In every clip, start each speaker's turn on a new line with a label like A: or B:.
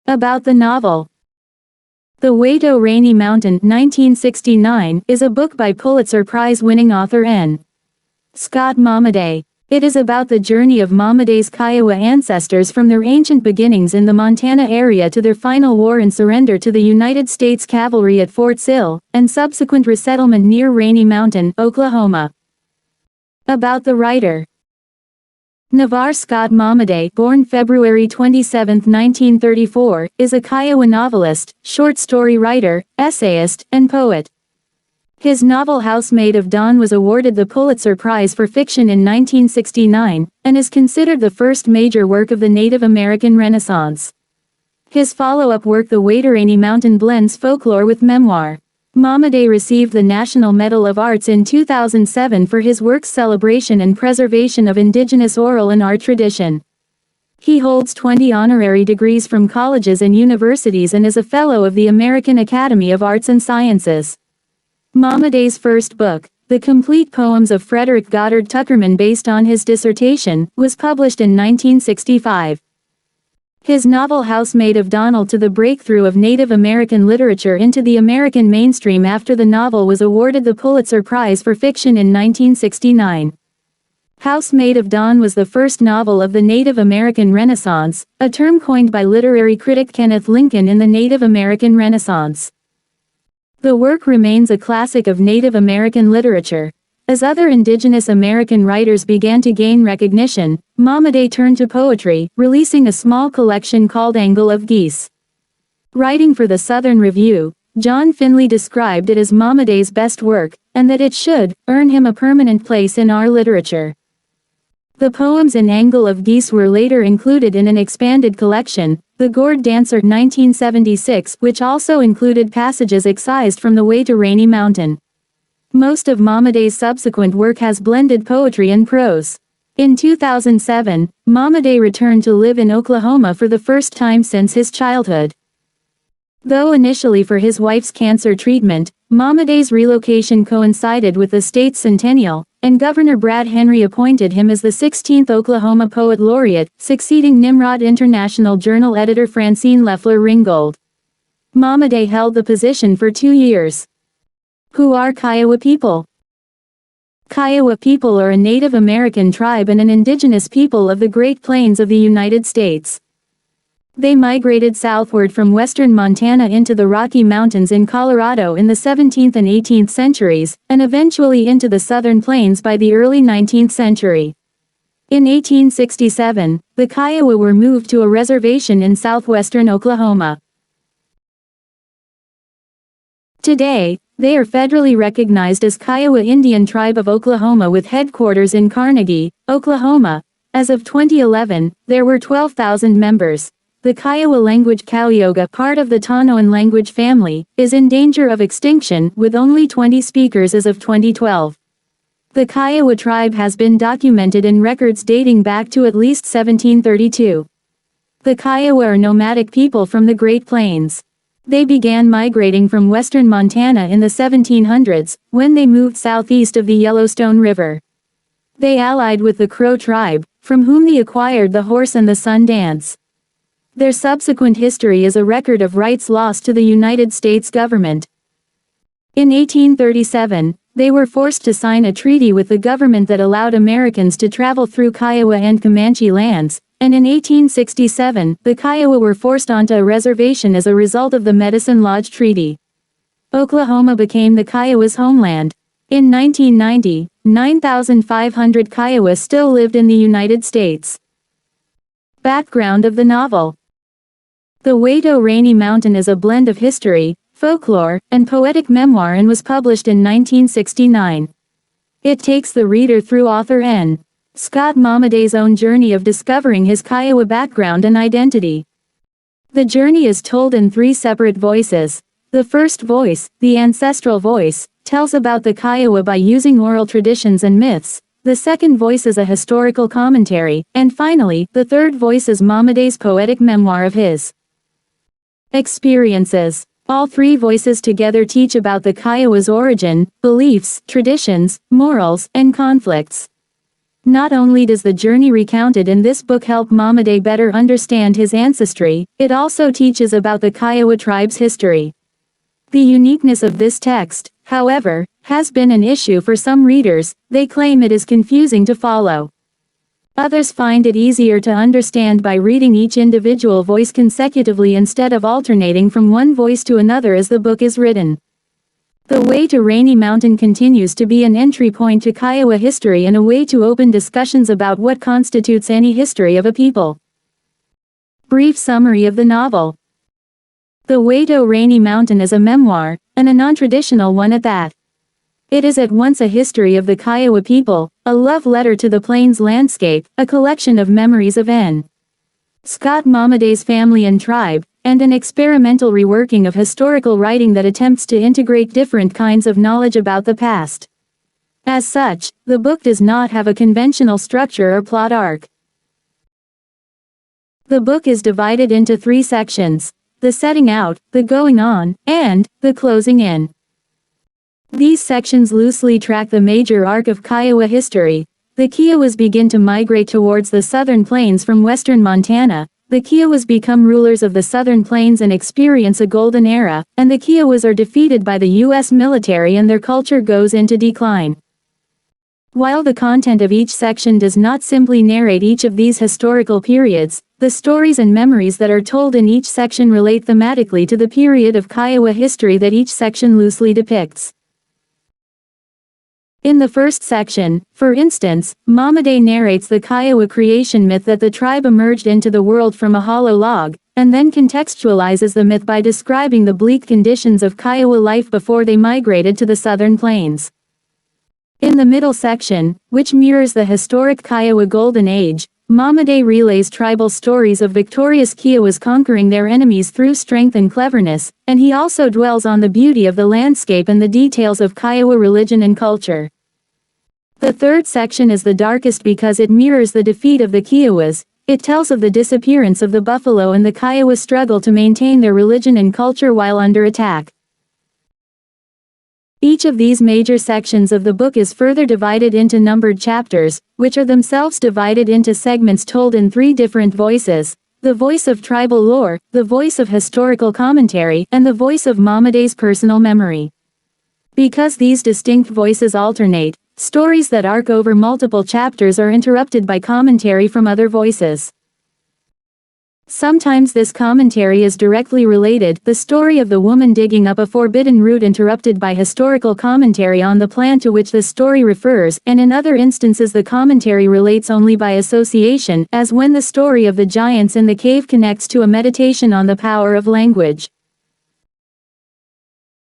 A: About the novel. The Way to Rainy Mountain, 1969, is a book by Pulitzer Prize-winning author N. Scott Momaday. It is about the journey of Momaday's Kiowa ancestors from their ancient beginnings in the Montana area to their final war and surrender to the United States Cavalry at Fort Sill, and subsequent resettlement near Rainy Mountain, Oklahoma. About the writer. Navarre Scott Momaday, born February 27, 1934, is a Kiowa novelist, short story writer, essayist, and poet. His novel Housemaid of Dawn was awarded the Pulitzer Prize for Fiction in 1969, and is considered the first major work of the Native American Renaissance. His follow-up work The Way to Rainy Mountain blends folklore with memoir. Momaday received the National Medal of Arts in 2007 for his work's celebration and preservation of indigenous oral and art tradition. He holds 20 honorary degrees from colleges and universities and is a Fellow of the American Academy of Arts and Sciences. Momaday's first book, The Complete Poems of Frederick Goddard Tuckerman, based on his dissertation, was published in 1965. His novel Housemaid of Dawn to the breakthrough of Native American literature into the American mainstream after the novel was awarded the Pulitzer Prize for Fiction in 1969. Housemaid of Dawn was the first novel of the Native American Renaissance, a term coined by literary critic Kenneth Lincoln in the Native American Renaissance. The work remains a classic of Native American literature. As other indigenous American writers began to gain recognition, Momaday turned to poetry, releasing a small collection called Angle of Geese. Writing for the Southern Review, John Finley described it as Momaday's best work, and that it should earn him a permanent place in our literature. The poems in Angle of Geese were later included in an expanded collection, The Gourd Dancer 1976, which also included passages excised from The Way to Rainy Mountain. Most of Momaday's subsequent work has blended poetry and prose. In 2007, Momaday returned to live in Oklahoma for the first time since his childhood. Though initially for his wife's cancer treatment, Momaday's relocation coincided with the state's centennial, and Governor Brad Henry appointed him as the 16th Oklahoma Poet Laureate, succeeding Nimrod International Journal editor Francine Leffler Ringgold. Momaday held the position for 2 years. Who are Kiowa people? Kiowa people are a Native American tribe and an indigenous people of the Great Plains of the United States. They migrated southward from western Montana into the Rocky Mountains in Colorado in the 17th and 18th centuries, and eventually into the southern plains by the early 19th century. In 1867, the Kiowa were moved to a reservation in southwestern Oklahoma. Today, they are federally recognized as Kiowa Indian Tribe of Oklahoma with headquarters in Carnegie, Oklahoma. As of 2011, there were 12,000 members. The Kiowa language Cowyoga, part of the Tonoan language family, is in danger of extinction, with only 20 speakers as of 2012. The Kiowa tribe has been documented in records dating back to at least 1732. The Kiowa are nomadic people from the Great Plains. They began migrating from western Montana in the 1700s, when they moved southeast of the Yellowstone River. They allied with the Crow tribe, from whom they acquired the horse and the sun dance. Their subsequent history is a record of rights lost to the United States government. In 1837, they were forced to sign a treaty with the government that allowed Americans to travel through Kiowa and Comanche lands, and in 1867, the Kiowa were forced onto a reservation as a result of the Medicine Lodge Treaty. Oklahoma became the Kiowas' homeland. In 1990, 9,500 Kiowa still lived in the United States. Background of the novel. The Way to Rainy Mountain is a blend of history, folklore, and poetic memoir and was published in 1969. It takes the reader through author N. Scott Momaday's own journey of discovering his Kiowa background and identity. The journey is told in 3 separate voices. The first voice, the ancestral voice, tells about the Kiowa by using oral traditions and myths. The second voice is a historical commentary, and finally, the third voice is Momaday's poetic memoir of his experiences. All 3 voices together teach about the Kiowa's origin, beliefs, traditions, morals, and conflicts. Not only does the journey recounted in this book help Momaday better understand his ancestry, it also teaches about the Kiowa tribe's history. The uniqueness of this text, however, has been an issue for some readers. They claim it is confusing to follow. Others find it easier to understand by reading each individual voice consecutively instead of alternating from one voice to another as the book is written. The Way to Rainy Mountain continues to be an entry point to Kiowa history and a way to open discussions about what constitutes any history of a people. Brief summary of the novel. The Way to Rainy Mountain is a memoir, and a non-traditional one at that. It is at once a history of the Kiowa people, a love letter to the plains landscape, a collection of memories of N. Scott Momaday's family and tribe, and an experimental reworking of historical writing that attempts to integrate different kinds of knowledge about the past. As such, the book does not have a conventional structure or plot arc. The book is divided into 3 sections: the setting out, the going on, and the closing in. These sections loosely track the major arc of Kiowa history. The Kiowas begin to migrate towards the southern plains from western Montana. The Kiowas become rulers of the southern plains and experience a golden era, and the Kiowas are defeated by the U.S. military and their culture goes into decline. While the content of each section does not simply narrate each of these historical periods, the stories and memories that are told in each section relate thematically to the period of Kiowa history that each section loosely depicts. In the first section, for instance, Momaday narrates the Kiowa creation myth that the tribe emerged into the world from a hollow log, and then contextualizes the myth by describing the bleak conditions of Kiowa life before they migrated to the southern plains. In the middle section, which mirrors the historic Kiowa Golden Age, Momaday relays tribal stories of victorious Kiowas conquering their enemies through strength and cleverness, and he also dwells on the beauty of the landscape and the details of Kiowa religion and culture. The third section is the darkest because it mirrors the defeat of the Kiowas. It tells of the disappearance of the buffalo and the Kiowa struggle to maintain their religion and culture while under attack. Each of these major sections of the book is further divided into numbered chapters, which are themselves divided into segments told in 3 different voices: the voice of tribal lore, the voice of historical commentary, and the voice of Momaday's personal memory. Because these distinct voices alternate, stories that arc over multiple chapters are interrupted by commentary from other voices. Sometimes this commentary is directly related, the story of the woman digging up a forbidden root interrupted by historical commentary on the plant to which the story refers, and in other instances the commentary relates only by association, as when the story of the giants in the cave connects to a meditation on the power of language.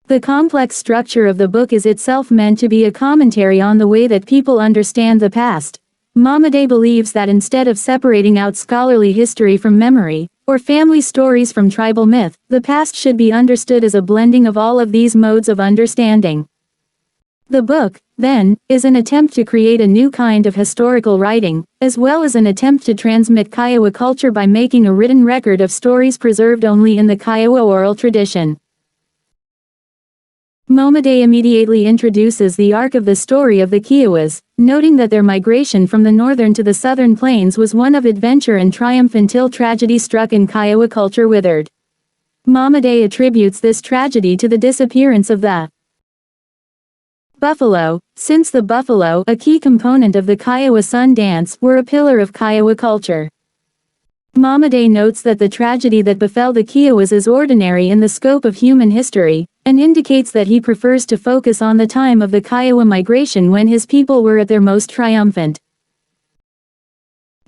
A: The complex structure of the book is itself meant to be a commentary on the way that people understand the past. Momaday believes that instead of separating out scholarly history from memory, or family stories from tribal myth, the past should be understood as a blending of all of these modes of understanding. The book, then, is an attempt to create a new kind of historical writing, as well as an attempt to transmit Kiowa culture by making a written record of stories preserved only in the Kiowa oral tradition. Momaday immediately introduces the arc of the story of the Kiowas, noting that their migration from the northern to the southern plains was one of adventure and triumph until tragedy struck and Kiowa culture withered. Momaday attributes this tragedy to the disappearance of the buffalo, since the buffalo, a key component of the Kiowa Sun Dance, were a pillar of Kiowa culture. Momaday notes that the tragedy that befell the Kiowas is ordinary in the scope of human history, and indicates that he prefers to focus on the time of the Kiowa migration when his people were at their most triumphant.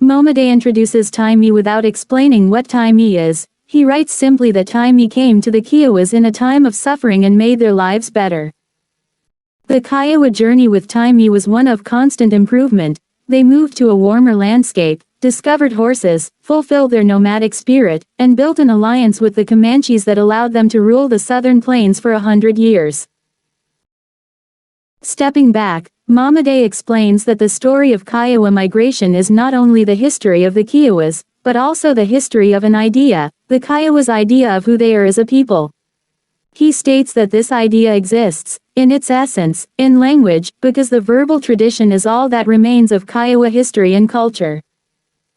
A: Momaday introduces Taimi without explaining what Taimi is. He writes simply that Taimi came to the Kiowas in a time of suffering and made their lives better. The Kiowa journey with Taimi was one of constant improvement. They moved to a warmer landscape, discovered horses, fulfilled their nomadic spirit, and built an alliance with the Comanches that allowed them to rule the southern plains for 100 years. Stepping back, Momaday explains that the story of Kiowa migration is not only the history of the Kiowas, but also the history of an idea, the Kiowas' idea of who they are as a people. He states that this idea exists, in its essence, in language, because the verbal tradition is all that remains of Kiowa history and culture.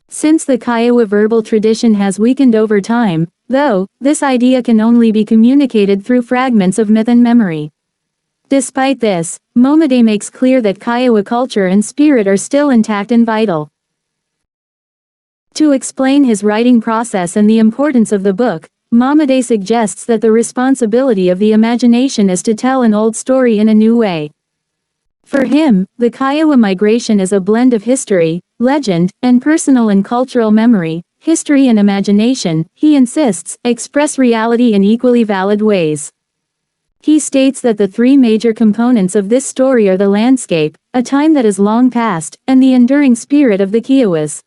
A: Since the Kiowa verbal tradition has weakened over time, though, this idea can only be communicated through fragments of myth and memory. Despite this, Momaday makes clear that Kiowa culture and spirit are still intact and vital. To explain his writing process and the importance of the book, Momaday suggests that the responsibility of the imagination is to tell an old story in a new way. For him, the Kiowa migration is a blend of history, legend, and personal and cultural memory. History and imagination, he insists, express reality in equally valid ways. He states that the three major components of this story are the landscape, a time that is long past, and the enduring spirit of the Kiowas.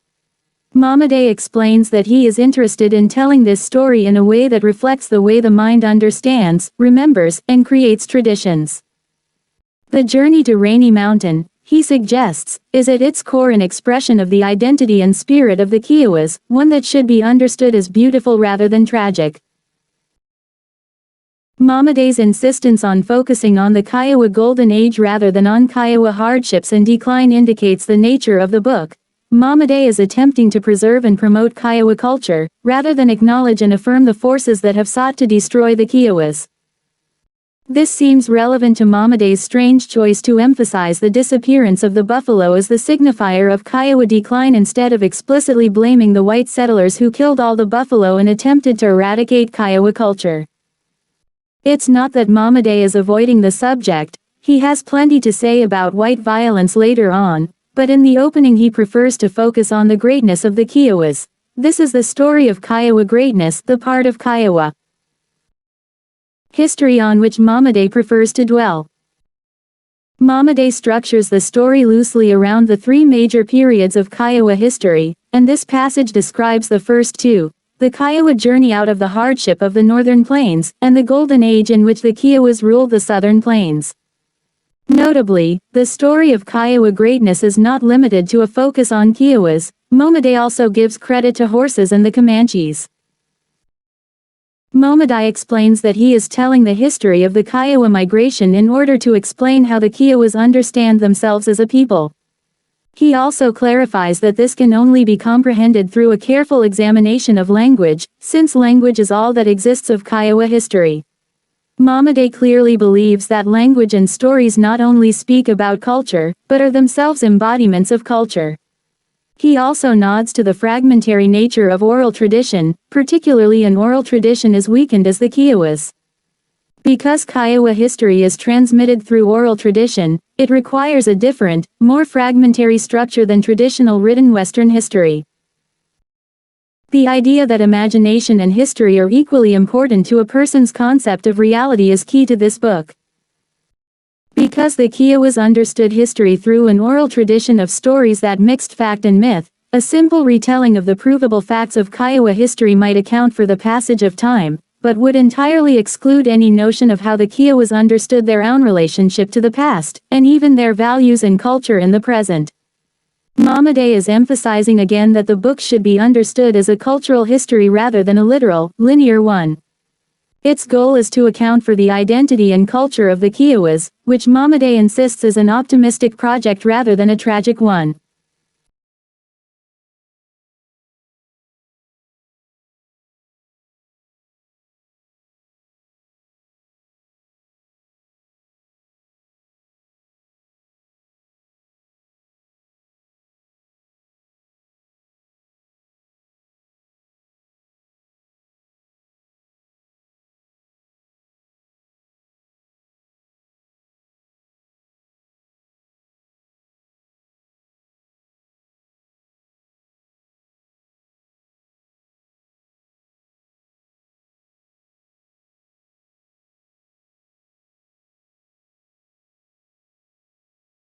A: Momaday explains that he is interested in telling this story in a way that reflects the way the mind understands, remembers, and creates traditions. The journey to Rainy Mountain, he suggests, is at its core an expression of the identity and spirit of the Kiowas, one that should be understood as beautiful rather than tragic. Momaday's insistence on focusing on the Kiowa Golden Age rather than on Kiowa hardships and decline indicates the nature of the book. Momaday is attempting to preserve and promote Kiowa culture, rather than acknowledge and affirm the forces that have sought to destroy the Kiowas. This seems relevant to Momaday's strange choice to emphasize the disappearance of the buffalo as the signifier of Kiowa decline instead of explicitly blaming the white settlers who killed all the buffalo and attempted to eradicate Kiowa culture. It's not that Momaday is avoiding the subject, he has plenty to say about white violence later on, but in the opening he prefers to focus on the greatness of the Kiowas. This is the story of Kiowa greatness, the part of Kiowa history on which Momaday prefers to dwell. Momaday structures the story loosely around the three major periods of Kiowa history, and this passage describes the first two, the Kiowa journey out of the hardship of the northern plains, and the Golden Age in which the Kiowas ruled the southern plains. Notably, the story of Kiowa greatness is not limited to a focus on Kiowas. Momaday also gives credit to horses and the Comanches. Momaday explains that he is telling the history of the Kiowa migration in order to explain how the Kiowas understand themselves as a people. He also clarifies that this can only be comprehended through a careful examination of language, since language is all that exists of Kiowa history. Momaday clearly believes that language and stories not only speak about culture, but are themselves embodiments of culture. He also nods to the fragmentary nature of oral tradition, particularly an oral tradition as weakened as the Kiowas. Because Kiowa history is transmitted through oral tradition, it requires a different, more fragmentary structure than traditional written Western history. The idea that imagination and history are equally important to a person's concept of reality is key to this book. Because the Kiowas understood history through an oral tradition of stories that mixed fact and myth, a simple retelling of the provable facts of Kiowa history might account for the passage of time, but would entirely exclude any notion of how the Kiowas understood their own relationship to the past, and even their values and culture in the present. Momaday is emphasizing again that the book should be understood as a cultural history rather than a literal, linear one. Its goal is to account for the identity and culture of the Kiowas, which Momaday insists is an optimistic project rather than a tragic one.